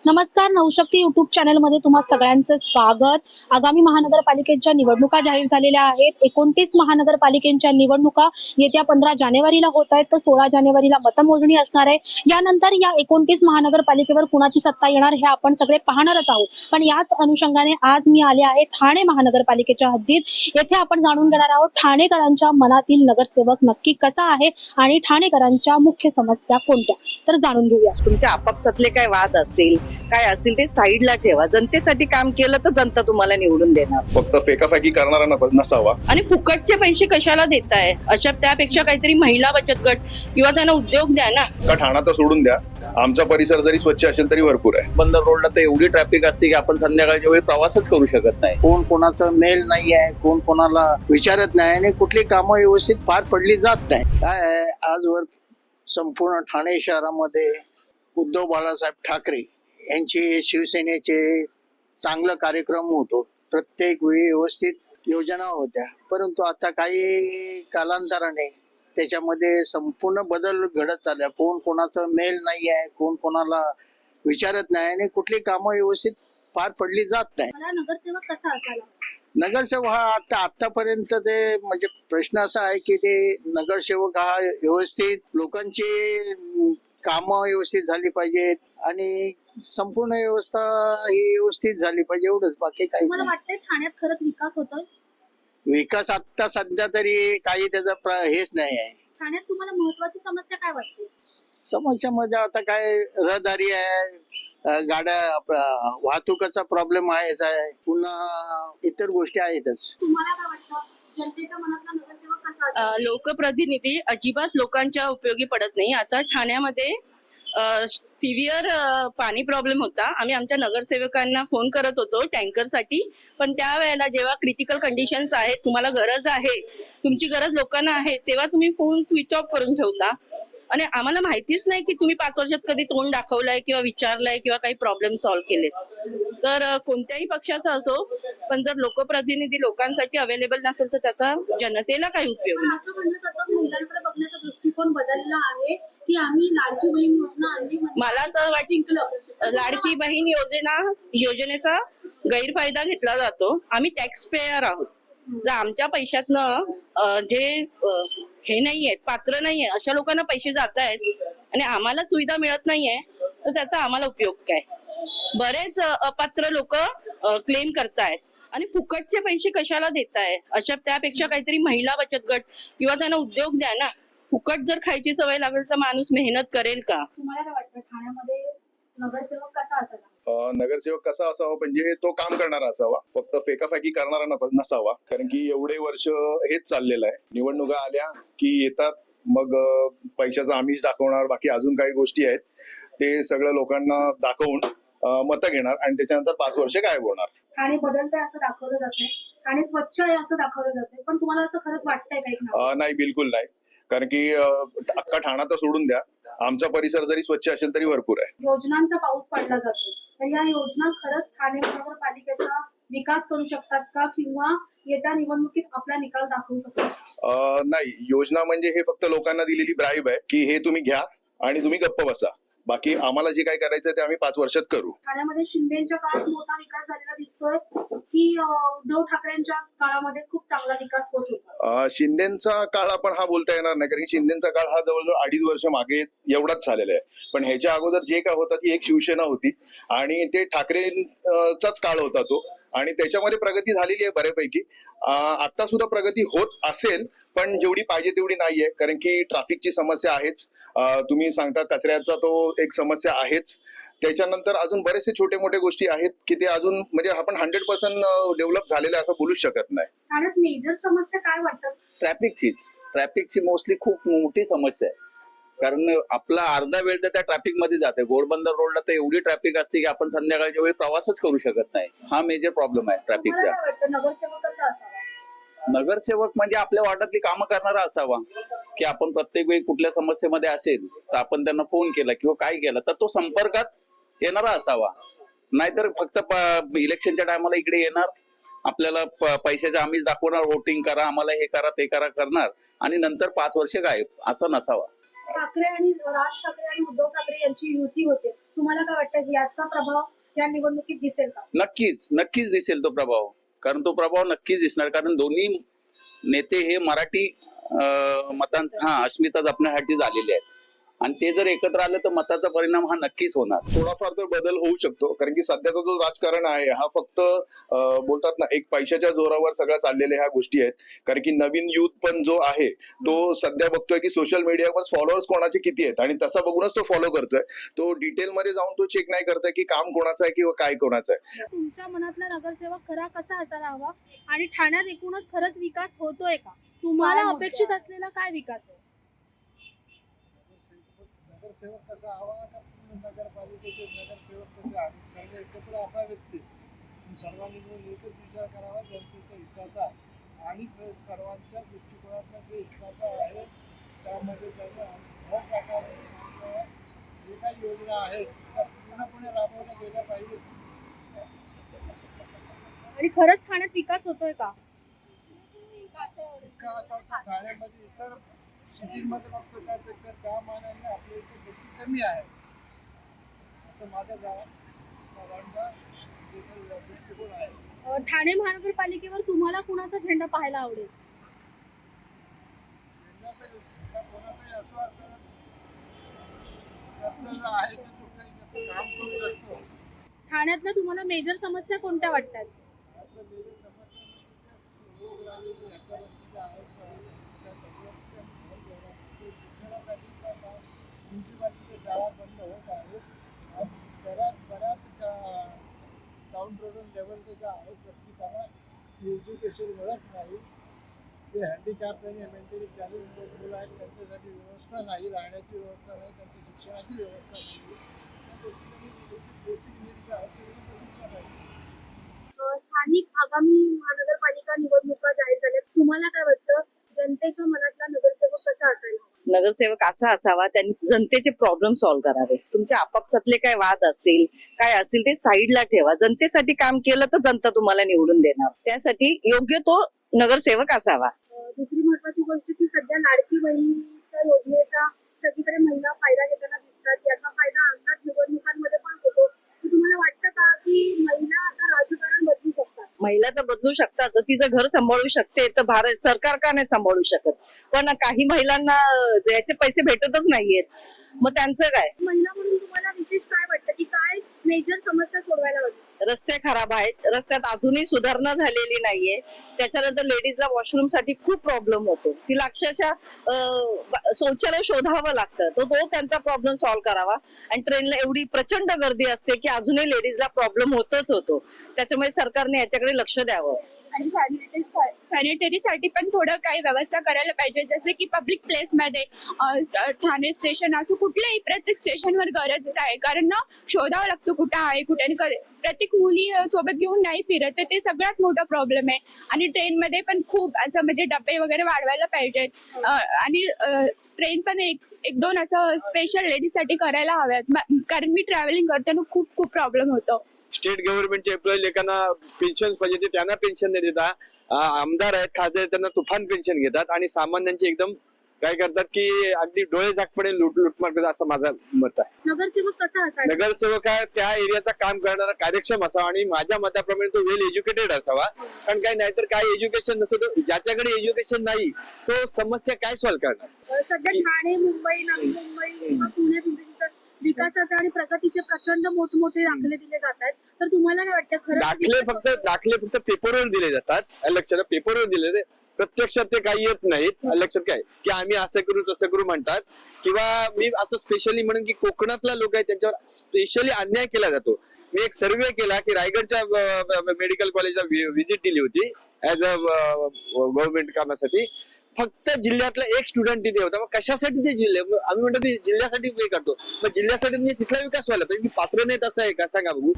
नमस्कार, नवशक्ती यूट्यूब चॅनलमध्ये तुम्हा सगळ्यांचं स्वागत. आगामी महानगरपालिकेच्या निवडणुका जाहीर झालेल्या आहेत. 29 महानगरपालिकेच्या निवडणुका येत्या 15 जानेवारीला होत आहेत, तर 16 जानेवारीला मतमोजणी असणार आहे. यानंतर या 29 महानगरपालिकेवर कुणाची सत्ता येणार हे आपण सगळे पाहणारच आहोत. पण याच अनुषंगाने आज मी आले आहे ठाणे महानगरपालिकेच्या हद्दीत. येथे आपण जाणून घेणार आहोत ठाणेकरांच्या मनातील नगरसेवक नक्की कसा आहे आणि ठाणेकरांच्या मुख्य समस्या कोणत्या, तर जाणून घेऊया. तुमच्या आपापसातले काय वाद असतील, काय असतील ते साईडला ठेवा. जनतेसाठी काम केलं तर जनता तुम्हाला निवडून देणार. फक्त फेकाफेकी करणारा नसावा. आणि फुकटचे पैसे कशाला देताय? अशा त्यापेक्षा काहीतरी महिला बचत गट किंवा त्यांना उद्योग द्या ना. का ठाणा तर सोडून द्या, आमचा परिसर जरी स्वच्छ असेल तरी भरपूर आहे. बंदर रोडला तर एवढी ट्रॅफिक असते की आपण संध्याकाळच्या वेळी प्रवासच करू शकत नाही. कोण कोणाचं मेल नाही आहे, कोण कोणाला विचारत नाही आणि कुठली कामं व्यवस्थित पार पडली जात नाही. काय आहे, आजवर संपूर्ण ठाणे शहरामध्ये उद्धव बाळासाहेब ठाकरे यांचे शिवसेनेचे चांगला कार्यक्रम होतो. प्रत्येक वेळी व्यवस्थित योजना होत्या, परंतु आता काही कालांतराने त्याच्यामध्ये संपूर्ण बदल घडत चालला. कोण कोणाचं मेल नाही आहे, कोण कोणाला विचारत नाही आणि कुठली कामं व्यवस्थित पार पडली जात नाही. मला नगरसेवक कसा असावा? नगरसेवक हा आतापर्यंत ते म्हणजे प्रश्न असा आहे की ते नगरसेवक हा व्यवस्थित लोकांची कामं व्यवस्थित झाली पाहिजेत आणि संपूर्ण व्यवस्था ही व्यवस्थित झाली पाहिजे, एवढंच. बाकी काही मला वाटतंय ठाण्यात खरंच विकास होतोय. विकास आता सध्या तरी काही त्याचा हेच नाही आहे. ठाण्यात तुम्हाला महत्वाची समस्या काय वाटते? समस्यामध्ये आता काय रहदारी आहे, गाड्या वाहतुकाचा प्रॉब्लेम आहेच आहे, पुन्हा इतर गोष्टी आहेतच. तुम्हाला काय वाटतं जनतेच्या मनातला नगरसेवक कसा असावा? लोकप्रतिनिधी अजिबात लोकांच्या उपयोगी पडत नाही. आता ठाण्यामध्ये सिव्हिअर पाणी प्रॉब्लेम होता. आम्ही आमच्या नगरसेवकांना फोन करत होतो टँकरसाठी, पण त्यावेळेला जेव्हा क्रिटिकल कंडिशन्स आहेत, तुम्हाला गरज आहे, तुमची गरज लोकांना आहे, तेव्हा तुम्ही फोन स्विच ऑफ करून ठेवता. आणि आम्हाला माहितीच नाही की तुम्ही 5 वर्षात कधी तोंड दाखवलंय किंवा विचारलंय किंवा काही प्रॉब्लेम सॉल्व्ह केले. तर कोणत्याही पक्षाचा असो, पण जर लोकप्रतिनिधी लोकांसाठी अवेलेबल नसेल तर त्याचा जनतेला काही उपयोग नाही. असं म्हणलं जातं महिलांकडे बघण्याचा दृष्टिकोन बदलला आहे की आम्ही लाडकी बहीण योजना आणली म्हणजे मला असं वाटतं लाडकी बहीण योजनेचा गैरफायदा घेतला जातो. आम्ही टॅक्स पेयर आहोत. जर आमच्या पैशातनं जे हे नाहीये, पात्र नाहीये, अशा लोकांना पैसे जात आहेत आणि आम्हाला सुविधा मिळत नाहीये, तर त्याचा आम्हाला उपयोग काय? बरेच अपात्र लोक क्लेम करतायत आणि फुकटचे पैसे कशाला देताय? अशा त्यापेक्षा काहीतरी महिला बचत गट किंवा त्यांना उद्योग द्या ना. फुकट जर खायची सवय लागेल तर माणूस मेहनत करेल का? तुम्हाला काय वाटतं ठाण्यामध्ये नगरसेवक कसा असावा? नगरसेवक कसा असावा म्हणजे तो काम करणारा असावा. फक्त फेकाफेकी करणारा नसावा. कारण की एवढे वर्ष हेच चाललेलं आहे. निवडणुका आल्या की येतात, मग पैशाचा आमिष दाखवणार, बाकी अजून काही गोष्टी आहेत, ते सगळं लोकांना दाखवून मतं घेणार आणि त्याच्यानंतर 5 वर्ष गायब होणार. ठाणे बदलतंय असं दाखवलं जातंय, ठाणे स्वच्छ आहे असं दाखवलं जातंय, पण तुम्हाला असं खरंच वाटतंय काही? नाही, बिलकुल नाही. कारण की अख्खा ठाणा तर सोडून द्या, आमचा परिसर जरी स्वच्छ असेल तरी भरपूर आहे. योजनांचा पाऊस पडला जातो, तर या योजना खरंच ठाणे महानगरपालिकेचा विकास करू शकतात का किंवा येत्या निवडणुकीत आपला निकाल दाखवू शकतात? नाही, योजना म्हणजे हे फक्त लोकांना दिलेली ब्राईब आहे की हे तुम्ही घ्या आणि तुम्ही गप्प बसा. बाकी आम्हाला जे काय करायचं ते आम्ही 5 वर्षात करू. ठाण्यामध्ये शिंदेच्या काळात मोठा विकास झालेला दिसतोय की उद्धव ठाकरेंच्या काळामध्ये खूप चांगला विकास होत होता? शिंदेचा काळ आपण हा बोलता येणार नाही, कारण की शिंदेचा काळ हा जवळजवळ 2.5 वर्ष मागे एवढाच झालेला आहे. पण ह्याच्या अगोदर जे काय होतं ती एक शिवसेना होती आणि ते ठाकरेंचाच काळ होता तो, आणि त्याच्यामध्ये प्रगती झालेली आहे बऱ्यापैकी. आता सुद्धा प्रगती होत असेल, पण जेवढी पाहिजे तेवढी नाहीये, कारण की ट्रॅफिकची समस्या आहेच. तुम्ही सांगता कचऱ्याचा तो एक समस्या आहेच. त्याच्यानंतर अजून बरेचसे छोटे मोठे गोष्टी आहेत की ते अजून म्हणजे आपण 100% डेव्हलप झालेलं असं बोलूच शकत नाही. ठाण्यात मेजर समस्या काय वाटतात? ट्रॅफिकची मोस्टली खूप मोठी समस्या आहे. कारण आपला अर्धा वेळ तर त्या ट्रॅफिक मध्ये जाते. घोडबंदर रोडला तर एवढी ट्रॅफिक असते की आपण संध्याकाळच्या वेळी प्रवासच करू शकत नाही. हा मेजर प्रॉब्लेम आहे ट्रॅफिकचा. नगरसेवक कसा असावा? नगरसेवक म्हणजे आपल्या वार्डातली कामं करणारा असावा, की आपण प्रत्येक वेळी कुठल्या समस्येमध्ये असेल तर आपण त्यांना फोन केला किंवा काय केलं तर तो संपर्कात येणारा असावा. नाहीतर फक्त इलेक्शनच्या टायमाला इकडे येणार, आपल्याला पैशाचा आमिष दाखवणार, वोटिंग करा, आम्हाला हे करा ते करा करणार आणि नंतर 5 वर्ष गायब, असं नसावा. ठाकरे आणि राज ठाकरे आणि उद्धव ठाकरे यांची युती होते, तुम्हाला काय वाटतं की याचा प्रभाव या निवडणुकीत दिसेल का? नक्कीच दिसेल तो प्रभाव. कारण तो प्रभाव नक्कीच दिसणार, कारण दोन्ही नेते हे मराठी मतांचा अस्मिता जपण्यासाठी झालेले आहेत आणि ते जर एकत्र आलं तर मताचा परिणाम हा नक्कीच होणार. थोडाफार तर बदल होऊ शकतो, कारण की सध्याचा जो राजकारण आहे हा फक्त बोलतात ना एक पैशाच्या जोरावर सगळ्या चाललेल्या ह्या गोष्टी आहेत. कारण की नवीन युथ पण जो आहे तो सध्या बघतोय की सोशल मीडियावर फॉलोअर्स कोणाचे किती आहेत आणि तसा बघूनच तो फॉलो करतोय. तो डिटेलमध्ये जाऊन तो चेक नाही करतोय की काम कोणाचं आहे किंवा काय कोणाचं आहे. तुमच्या मनातला नगरसेवक खरा कसा असायला हवा आणि ठाण्यात एकूणच खरंच विकास होतोय का? तुम्हाला अपेक्षित असलेला काय विकास आहे? नगरसेवक कसा हवा का नगरपालिकेचे नगरसेवक कसे हवे, सर्व एकत्र असावेत ते. सर्वांनी मिळून एकच विचार करावा जनतेच्या हिताचा आणि सर्वांच्या दृष्टिकोनातून जे हिताचा आहे त्यामध्ये त्यांना हर प्रकारे जे काही योजना आहेत त्या पूर्णपणे राबवल्या गेल्या पाहिजेत. आणि खरंच ठाण्यात विकास होतोय का? ठाण्यामध्ये इतर सिटीमध्ये बघतो त्यापेक्षा त्या मानाने आपल्या इथे गती कमी आहे असं माझ्या गावांचा दृष्टिकोन आहे. ठाणे महानगरपालिकेवर तुम्हाला कुणाचा झेंडा पाहायला आवडेल? कोणाचाही असं वाटतं आपल्याला आहे की कुठल्याही काम करू शकतो. ठाण्यातल्या तुम्हाला मेजर समस्या कोणत्या वाटतात? आपल्या वेगळी समस्या रोगराई याच्यावरती आहे शिक्षणासाठी म्युन्सिपाल्टीच्या शाळा बंद होत आहेत आणि बऱ्याच टाउन रोडन लेवलचे ज्या आहेत व्यक्ती त्यांना एज्युकेशन मिळत नाही. ते हँडिकॅप आणि मेंटली चॅलेंज मुलं आहेत त्यांच्यासाठी व्यवस्था नाही, राहण्याची व्यवस्था नाही, त्यांची शिक्षणाची व्यवस्था नाही. बेसिक नीड ज्या आहेत ते बघितल्या पाहिजे. स्थानिक आगामी महानगरपालिका निवडणुका जाहीर झाल्या, तुम्हाला काय वाटतं जनतेच्या मनातला नगरसेवक कसा असायला? नगरसेवक असा असावा त्यांनी जनतेचे प्रॉब्लेम सॉल्व्ह करावे. तुमच्या आपापसातले काय वाद असतील काय असतील ते साईडला ठेवा. जनतेसाठी काम केलं तर जनता तुम्हाला निवडून देणार. त्यासाठी योग्य तो नगरसेवक असावा. दुसरी महत्वाची गोष्ट की सध्या लाडकी बहिणीच्या योजनेचा सगळीकडे महिला फायदा घेताना दिसतात. याचा फायदा अंदाज निवडणुकांमध्ये पण होतो. तुम्हाला वाटतं का की महिला आता राजकारण बदलू शकतात? महिला तर बदलू शकतात, तर तिचं घर सांभाळू शकते तर भारत सरकार का नाही सांभाळू शकत? पण काही महिलांना याचे पैसे भेटतच नाहीयेत, मग त्यांचं काय? महिला म्हणून तुम्हाला विशेष काय वाटतं की काय मेजर समस्या सोडवायला हवी? रस्ते खराब आहेत, रस्त्यात अजूनही सुधारणा झालेली नाहीये. त्याच्यानंतर लेडीजला वॉशरूम साठी खूप प्रॉब्लेम होतो. तिला अक्षरशः शौचालय शोधावं लागतं. तो त्यांचा प्रॉब्लेम सॉल्व्ह करावा. आणि ट्रेनला एवढी प्रचंड गर्दी असते की अजूनही लेडीजला प्रॉब्लेम होतो. त्याच्यामुळे सरकारने याच्याकडे लक्ष द्यावं. आणि सॅनिटरीसाठी पण थोडं काही व्यवस्था करायला पाहिजे. जसे की पब्लिक प्लेसमध्ये ठाणे स्टेशन असो कुठल्याही प्रत्येक स्टेशनवर गरजच आहे. कारण ना शोधावं लागतं कुठं आहे कुठे. प्रत्येक मुली सोबत घेऊन नाही फिरत, तर ते सगळ्यात मोठा प्रॉब्लेम आहे. आणि ट्रेनमध्ये पण खूप असं म्हणजे डबे वगैरे वाढवायला पाहिजेत. आणि ट्रेन पण एक दोन असं स्पेशल लेडीजसाठी करायला हव्यात. कारण मी ट्रॅव्हलिंग करताना खूप प्रॉब्लेम होतो. स्टेट गव्हर्नमेंटचे एम्प्लॉई लोकांना पेन्शन पाहिजे ते त्यांना पेन्शन नाही देता. आमदार आहेत खासदार आहेत त्यांना तुफान पेन्शन घेतात आणि सामान्यांचे एकदम काय करतात की अगदी डोळे झाकपणे लुटमार करतात असं माझं मत आहे. नगरसेवक कसा असायला? नगरसेवक हा त्या एरियाचा काम करणारा कार्यक्षम असावा आणि माझ्या मताप्रमाणे तो वेल एज्युकेटेड असावा. कारण काय नाहीतर काय एज्युकेशन नसतो तो ज्याच्याकडे एज्युकेशन नाही तो समस्या काय सॉल्व्ह करणार? सध्या ठाणे, मुंबई, नवी मुंबई किंवा पुणे विकासाचे आणि प्रगतीचे प्रचंड मोठमोठे दाखले दिले जात आहेत. तर तुम्हाला काय वाटतं खरं दाखले फक्त पेपरवर दिले जातात. लक्षात पेपरवर दिले प्रत्यक्षात ते काही येत नाहीत. लक्षात काय की आम्ही असं करू तसं करू म्हणतात. किंवा मी असं स्पेशली म्हणून की कोकणातला लोक आहेत त्यांच्यावर स्पेशली अन्याय केला जातो. मी एक सर्वे केला की रायगडच्या मेडिकल कॉलेजला व्हिजिट दिली होती ऍज अ गव्हर्नमेंट कामासाठी. फक्त जिल्ह्यातला एक स्टुडंट तिथे होता. मग कशासाठी ते जिल्हे आम्ही म्हणतो की जिल्ह्यासाठी पे करतो. मग जिल्ह्यासाठी म्हणजे तिथला विकास व्हायला पाहिजे. पात्र नाही तसं आहे का सांगा बघू.